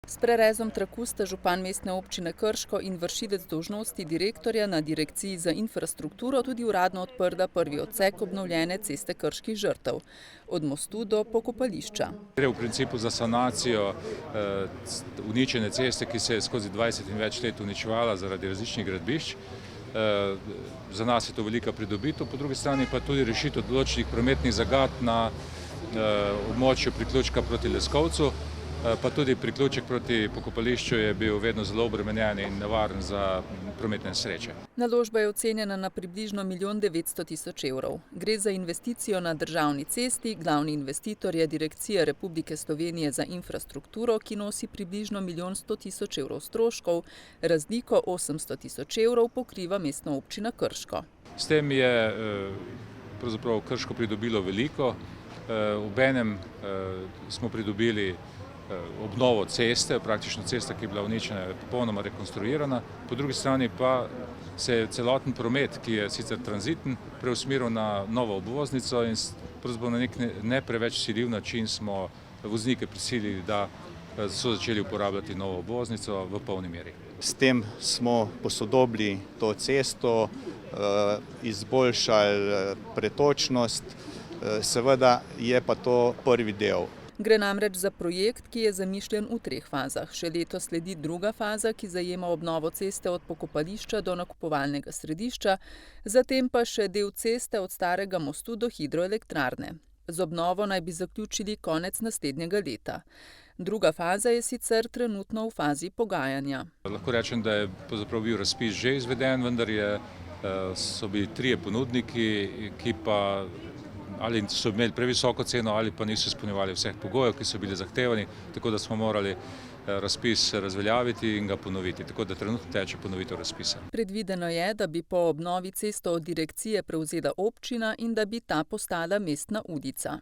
S prerezom traku sta župan mestne občine Krško in vršilec dolžnosti direktorja na Direkciji za infrastrukturo tudi uradno odprla prvi odsek obnovljene ceste Krških Žrtev, od mostu do pokopališča. Gre v principu za sanacijo uničene ceste, ki se je skozi 20 in več let uničevala zaradi različnih gradbišč. Za nas je to velika pridobitev, po drugi strani pa tudi rešitev določenih prometnih zagat na območju priključka proti Leskovcu, pa tudi priključek proti pokopališču je bil vedno zelo obremenjen in nevaren za prometne nesreče. Naložba je ocenjena na približno 1 900 000 evrov. Gre za investicijo na državni cesti, glavni investitor je Direkcija Republike Slovenije za infrastrukturo, ki nosi približno 1 100 000 evrov stroškov, razliko 800 000 evrov pokriva mestna občina Krško. S tem je pravzaprav Krško pridobilo veliko, obenem smo pridobili obnovo ceste, praktično cesta, ki je bila uničena, je popolnoma rekonstruirana. Po drugi strani pa se je celoten promet, ki je sicer tranziten, preusmeril na novo obvoznico in pravzaprav na nek ne preveč siljiv način smo voznike prisilili, da so začeli uporabljati novo obvoznico v polni meri. S tem smo posodobili to cesto, izboljšali pretočnost, seveda je pa to prvi del. Gre namreč za projekt, ki je zamišljen v 3 fazah. Še letos sledi druga faza, ki zajema obnovo ceste od pokopališča do nakupovalnega središča, zatem pa še del ceste od starega mostu do hidroelektrarne. Z obnovo naj bi zaključili konec naslednjega leta. Druga faza je sicer trenutno v fazi pogajanja. Lahko rečem, da je pravzaprav bil razpis že izveden, vendar so bili 3 ponudniki, ki pa ali so imeli previsoko ceno ali pa niso izpolnjevali vseh pogojev, ki so bili zahtevani, tako da smo morali razpis razveljaviti in ga ponoviti, tako da trenutno teče ponovitev razpisa. Predvideno je, da bi po obnovi cesto od direkcije prevzela občina in da bi ta postala mestna ulica.